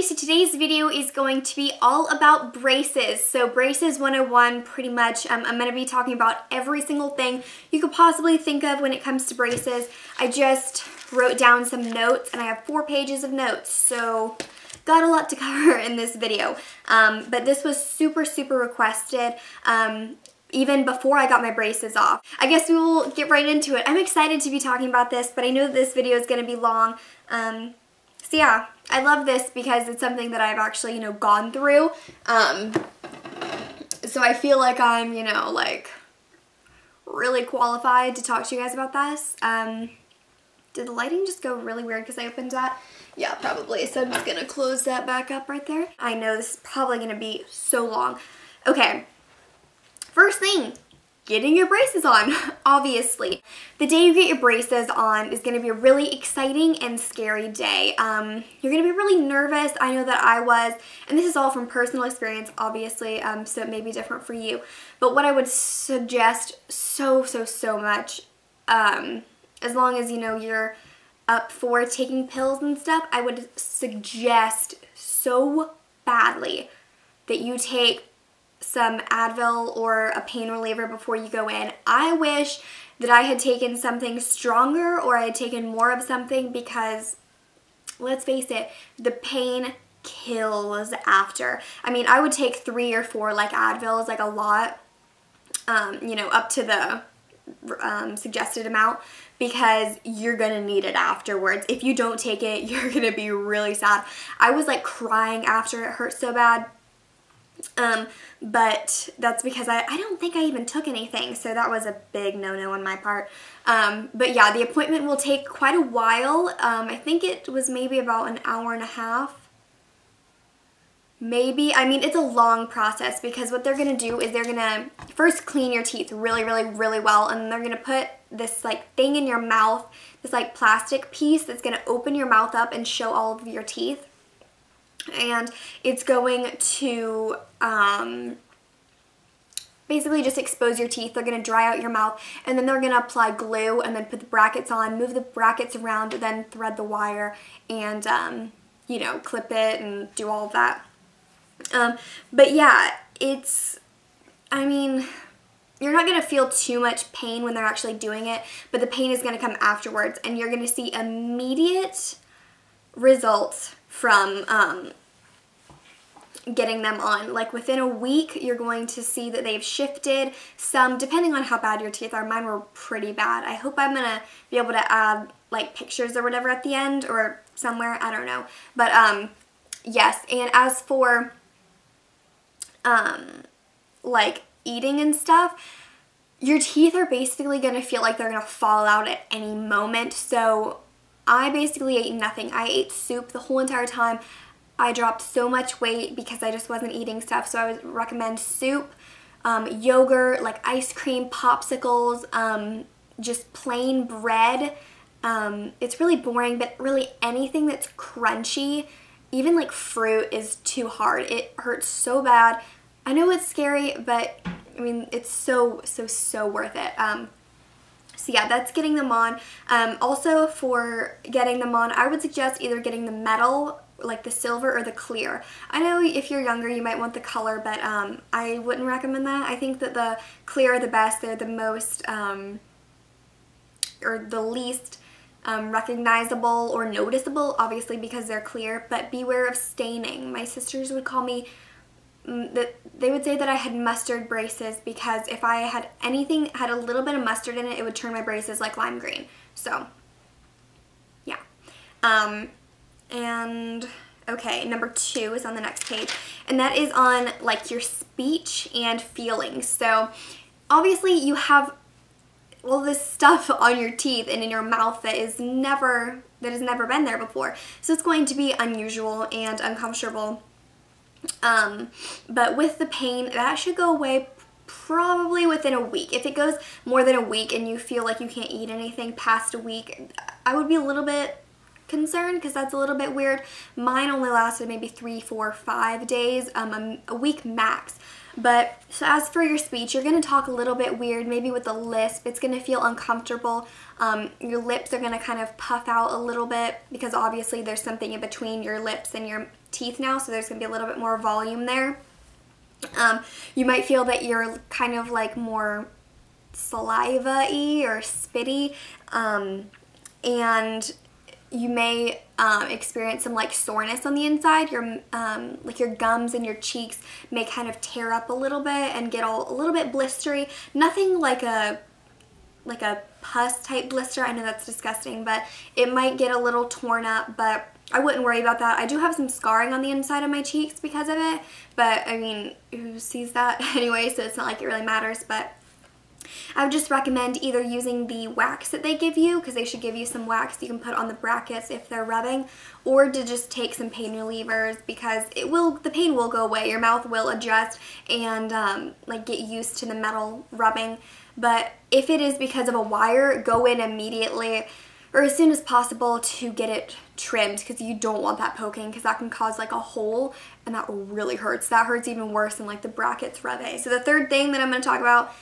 so today's video is going to be all about braces. So braces 101 pretty much. I'm going to be talking about every single thing you could possibly think of when it comes to braces. I just wrote down some notes and I have 4 pages of notes, so got a lot to cover in this video. But this was super requested. Even before I got my braces off. I guess we will get right into it. I'm excited to be talking about this, but I know that this video is going to be long. So yeah, I love this because it's something that I've actually, gone through. So I feel like I'm, like really qualified to talk to you guys about this. Did the lighting just go really weird because I opened that? Yeah, probably. So I'm just going to close that back up right there. I know this is probably going to be so long. Okay. First thing, getting your braces on, obviously. The day you get your braces on is going to be a really exciting and scary day. You're going to be really nervous. I know that I was, and this is all from personal experience, obviously, so it may be different for you. But what I would suggest so much, as long as, you're up for taking pills and stuff, I would suggest so badly that you take some Advil or a pain reliever before you go in. I wish that I had taken something stronger or I had taken more of something because, let's face it, the pain kills after. I mean, I would take 3 or 4 like Advils, like a lot, up to the suggested amount, because you're gonna need it afterwards. If you don't take it, you're gonna be really sad. I was like crying after, it hurt so bad. But that's because I don't think I even took anything, so that was a big no-no on my part. But yeah, the appointment will take quite a while. I think it was maybe about an hour and a half. Maybe. I mean, it's a long process because what they're going to do is they're going to first clean your teeth really well, and they're going to put this like thing in your mouth, this like plastic piece that's going to open your mouth up and show all of your teeth. And it's going to basically just expose your teeth. They're going to dry out your mouth, and then they're going to apply glue and then put the brackets on, move the brackets around, then thread the wire and, clip it and do all of that. But yeah, I mean, you're not going to feel too much pain when they're actually doing it, but the pain is going to come afterwards, and you're going to see immediate results from getting them on. Like within a week, you're going to see that they've shifted some, depending on how bad your teeth are. Mine were pretty bad. I hope I'm gonna be able to add like pictures or whatever at the end or somewhere, I don't know. But yes, and as for like eating and stuff, your teeth are basically gonna feel like they're gonna fall out at any moment. So I basically ate nothing. I ate soup the whole entire time. I dropped so much weight because I just wasn't eating stuff, so I would recommend soup, yogurt, like ice cream, popsicles, just plain bread. It's really boring, but really anything that's crunchy, even like fruit, is too hard. It hurts so bad. I know it's scary, but I mean, it's so worth it. So yeah, that's getting them on. Also for getting them on, I would suggest either getting the metal, like the silver, or the clear. I know if you're younger you might want the color, but I wouldn't recommend that. I think that the clear are the best. They're the most, or the least recognizable or noticeable, obviously because they're clear, but beware of staining. My sisters would call me, they would say that I had mustard braces because if I had anything had a little bit of mustard in it, it would turn my braces like lime green. So yeah. And okay, number 2 is on the next page, and that is on like your speech and feelings. So obviously you have all this stuff on your teeth and in your mouth that has never been there before. So it's going to be unusual and uncomfortable. But with the pain, that should go away probably within a week. If it goes more than a week and you feel like you can't eat anything past a week, I would be a little bit concerned because that's a little bit weird. Mine only lasted maybe 3, 4, 5 days, a week max. But so as for your speech, you're going to talk a little bit weird, maybe with a lisp. It's going to feel uncomfortable. Your lips are going to kind of puff out a little bit because obviously there's something in between your lips and your teeth now, so there's going to be a little bit more volume there. You might feel that you're kind of like more saliva-y or spitty, and you may experience some like soreness on the inside. Your like your gums and your cheeks may kind of tear up a little bit and get a little bit blistery. Nothing like a pus type blister. I know that's disgusting, but it might get a little torn up, but I wouldn't worry about that. I do have some scarring on the inside of my cheeks because of it, but I mean, who sees that anyway, so it's not like it really matters. But I would just recommend either using the wax that they give you, because they should give you some wax you can put on the brackets if they're rubbing, or to just take some pain relievers, because the pain will go away. Your mouth will adjust and like get used to the metal rubbing. But if it is because of a wire, go in immediately or as soon as possible to get it trimmed, because you don't want that poking, because that can cause like a hole and that really hurts. That hurts even worse than like the brackets rubbing. So the third thing that I'm going to talk about,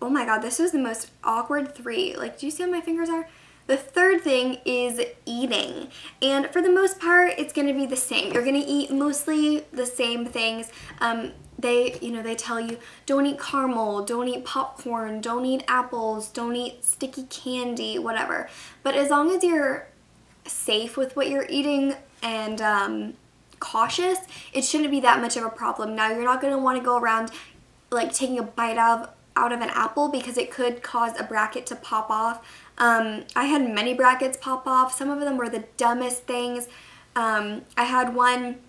oh my god, this was the most awkward 3. Like, do you see how my fingers are? The third thing is eating. And for the most part, it's going to be the same. You're going to eat mostly the same things. They tell you, don't eat caramel, don't eat popcorn, don't eat apples, don't eat sticky candy, whatever. But as long as you're safe with what you're eating and cautious, it shouldn't be that much of a problem. Now, you're not going to want to go around like taking a bite out of an apple, because it could cause a bracket to pop off. I had many brackets pop off. Some of them were the dumbest things. I had one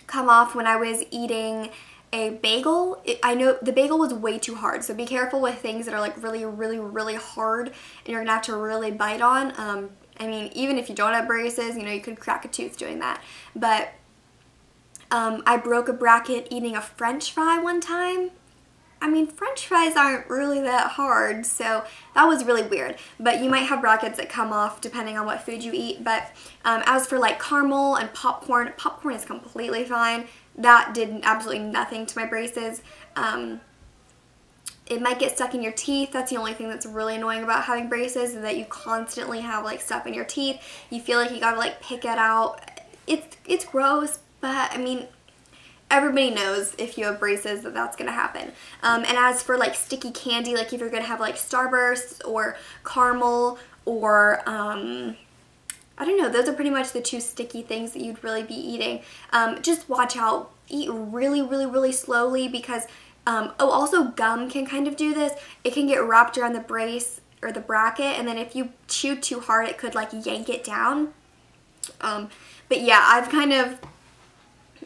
come off when I was eating a bagel. I know the bagel was way too hard, so be careful with things that are like really, really, really hard and you're gonna have to really bite on. I mean, even if you don't have braces, you could crack a tooth doing that. But I broke a bracket eating a French fry one time. I mean, French fries aren't really that hard, so that was really weird. But you might have brackets that come off depending on what food you eat. But as for like caramel and popcorn is completely fine. That did absolutely nothing to my braces. It might get stuck in your teeth. That's the only thing that's really annoying about having braces, is that you constantly have like stuff in your teeth. You feel like you gotta like pick it out. It's gross, but I mean, everybody knows if you have braces that that's going to happen. And as for like sticky candy, like if you're going to have like Starbursts or caramel or, I don't know, those are pretty much the 2 sticky things that you'd really be eating. Just watch out. Eat really, really, really slowly, because, also gum can kind of do this. It can get wrapped around the brace or the bracket, and then if you chew too hard, it could like yank it down. But yeah, I've kind of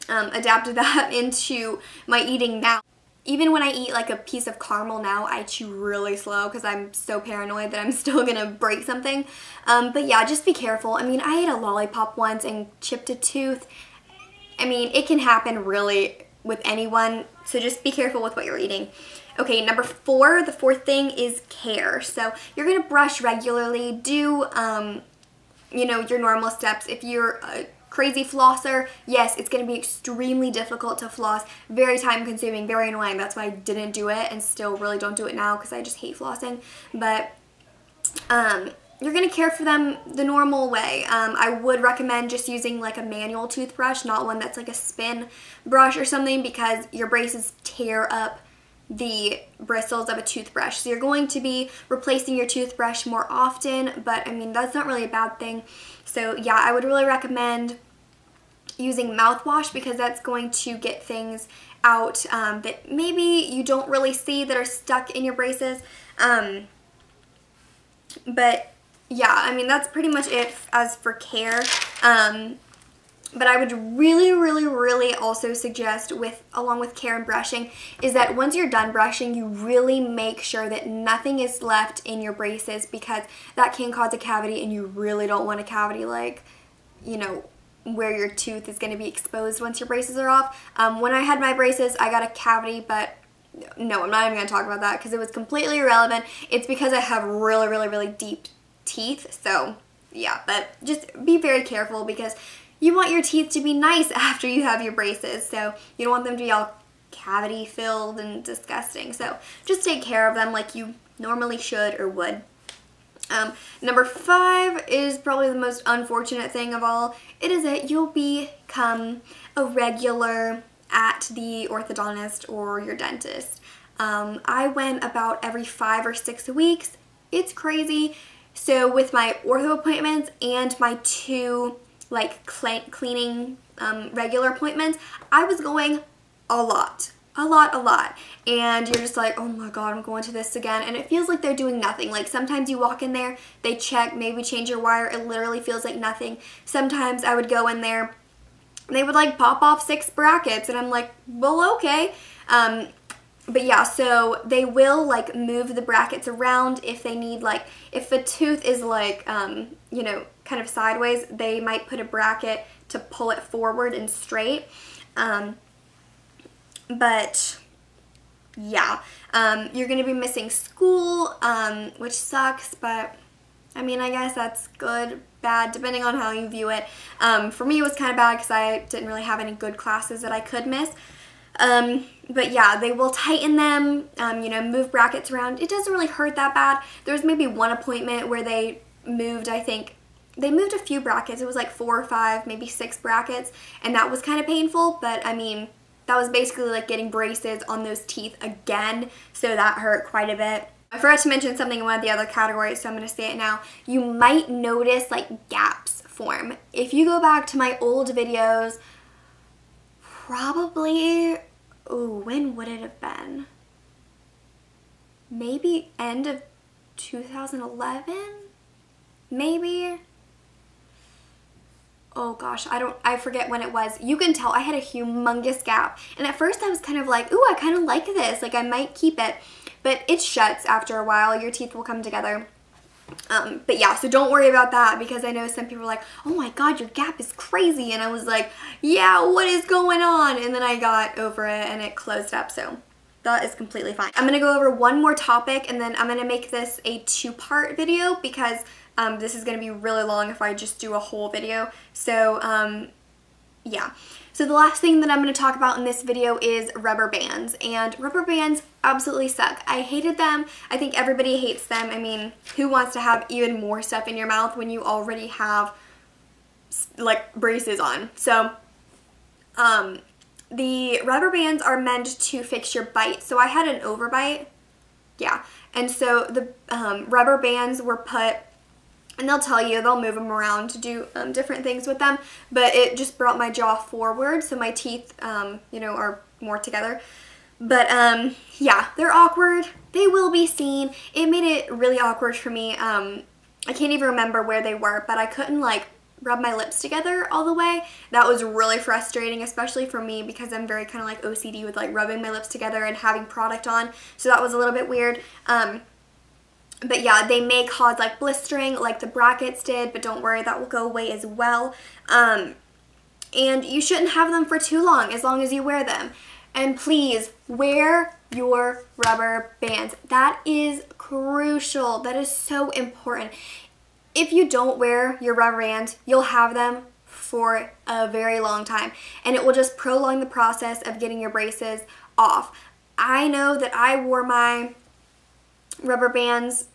adapted that into my eating now. Even when I eat like a piece of caramel now, I chew really slow because I'm so paranoid that I'm still gonna break something. But yeah, just be careful. I mean, I ate a lollipop once and chipped a tooth. I mean, it can happen really with anyone, so just be careful with what you're eating. Okay, number 4, the 4th thing is care. So you're gonna brush regularly. Do your normal steps. If you're crazy flosser, yes, it's going to be extremely difficult to floss, very time consuming, very annoying. That's why I didn't do it and still really don't do it now, because I just hate flossing. But you're going to care for them the normal way. I would recommend just using like a manual toothbrush, not one that's like a spin brush or something, because your braces tear up the bristles of a toothbrush. So you're going to be replacing your toothbrush more often, but I mean, that's not really a bad thing. So yeah, I would really recommend using mouthwash, because that's going to get things out that maybe you don't really see that are stuck in your braces. But yeah, I mean, that's pretty much it as for care. But I would really, really, really also suggest, along with care and brushing, is that once you're done brushing, you really make sure that nothing is left in your braces, because that can cause a cavity, and you really don't want a cavity like, where your tooth is going to be exposed once your braces are off. When I had my braces, I got a cavity, but no, I'm not even going to talk about that because it was completely irrelevant. It's because I have really, really, really deep teeth, so yeah, but just be very careful because you want your teeth to be nice after you have your braces. So you don't want them to be all cavity filled and disgusting. So just take care of them like you normally should or would. Number 5 is probably the most unfortunate thing of all. It is that you'll become a regular at the orthodontist or your dentist. I went about every 5 or 6 weeks. It's crazy. So with my ortho appointments and my 2 like cleaning regular appointments, I was going a lot. And you're just like, oh my god, I'm going to this again. And it feels like they're doing nothing. Like sometimes you walk in there, they check, maybe change your wire. It literally feels like nothing. Sometimes I would go in there, they would like pop off 6 brackets and I'm like, well, okay. But yeah, so they will like move the brackets around if they need, like if the tooth is like, you know, kind of sideways, they might put a bracket to pull it forward and straight. But yeah, you're going to be missing school, which sucks, but I mean, I guess that's good, bad, depending on how you view it. For me, it was kind of bad because I didn't really have any good classes that I could miss. But yeah, they will tighten them, you know, move brackets around. It doesn't really hurt that bad. There was maybe one appointment where they moved, I think, they moved a few brackets. It was like 4 or 5, maybe 6 brackets, and that was kind of painful, but I mean, that was basically like getting braces on those teeth again, so that hurt quite a bit. I forgot to mention something in one of the other categories, so I'm going to say it now. You might notice like gaps form. If you go back to my old videos, probably, ooh, when would it have been? Maybe end of 2011? Maybe? Oh gosh, I forget when it was. You can tell I had a humongous gap. And at first I was kind of like, ooh, I kind of like this. Like I might keep it. But it shuts after a while. Your teeth will come together. But yeah, so don't worry about that because I know some people are like, oh my god, your gap is crazy. And I was like, yeah, what is going on? And then I got over it and it closed up. So that is completely fine. I'm going to go over one more topic and then I'm going to make this a 2-part video because this is going to be really long if I just do a whole video. So yeah. So the last thing that I'm going to talk about in this video is rubber bands. And rubber bands absolutely suck. I hated them. I think everybody hates them. I mean, who wants to have even more stuff in your mouth when you already have like braces on? So the rubber bands are meant to fix your bite. So I had an overbite. Yeah. And so the rubber bands were put, and they'll tell you, they'll move them around to do different things with them, but it just brought my jaw forward, so my teeth, you know, are more together. But yeah, they're awkward. They will be seen. It made it really awkward for me. I can't even remember where they were, but I couldn't like rub my lips together all the way. That was really frustrating, especially for me because I'm very kind of like OCD with like rubbing my lips together and having product on, so that was a little bit weird. But yeah, they may cause like blistering like the brackets did, but don't worry, that will go away as well. And you shouldn't have them for too long as you wear them. And please wear your rubber bands. That is crucial. That is so important. If you don't wear your rubber bands, you'll have them for a very long time, and it will just prolong the process of getting your braces off. I know that I wore my rubber bands,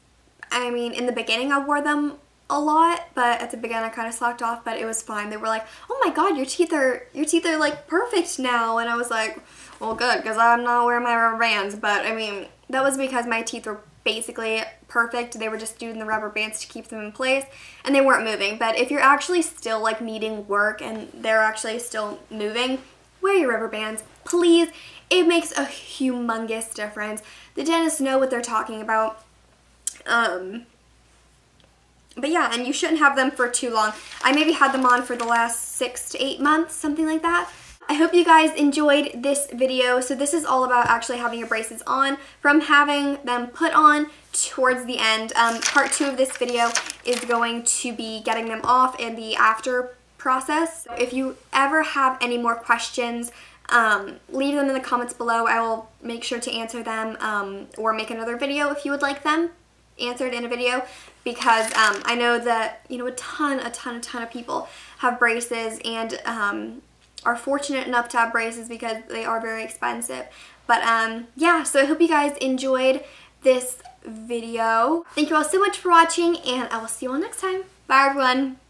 I mean, in the beginning I wore them a lot, but at the beginning I kind of slacked off, but it was fine. They were like, oh my god, your teeth are like perfect now, and I was like, well good, because I'm not wearing my rubber bands. But I mean, that was because my teeth were basically perfect. They were just doing the rubber bands to keep them in place, and they weren't moving. But if you're actually still like needing work and they're actually still moving, wear your rubber bands, please. It makes a humongous difference. The dentists know what they're talking about. But yeah, and you shouldn't have them for too long. I maybe had them on for the last 6 to 8 months, something like that. I hope you guys enjoyed this video. So this is all about actually having your braces on, from having them put on towards the end. Part 2 of this video is going to be getting them off and the after process. So if you ever have any more questions, leave them in the comments below. I will make sure to answer them or make another video if you would like them. answered in a video, because I know that, you know, a ton of people have braces and are fortunate enough to have braces because they are very expensive. But yeah, so I hope you guys enjoyed this video. Thank you all so much for watching, and I will see you all next time. Bye everyone.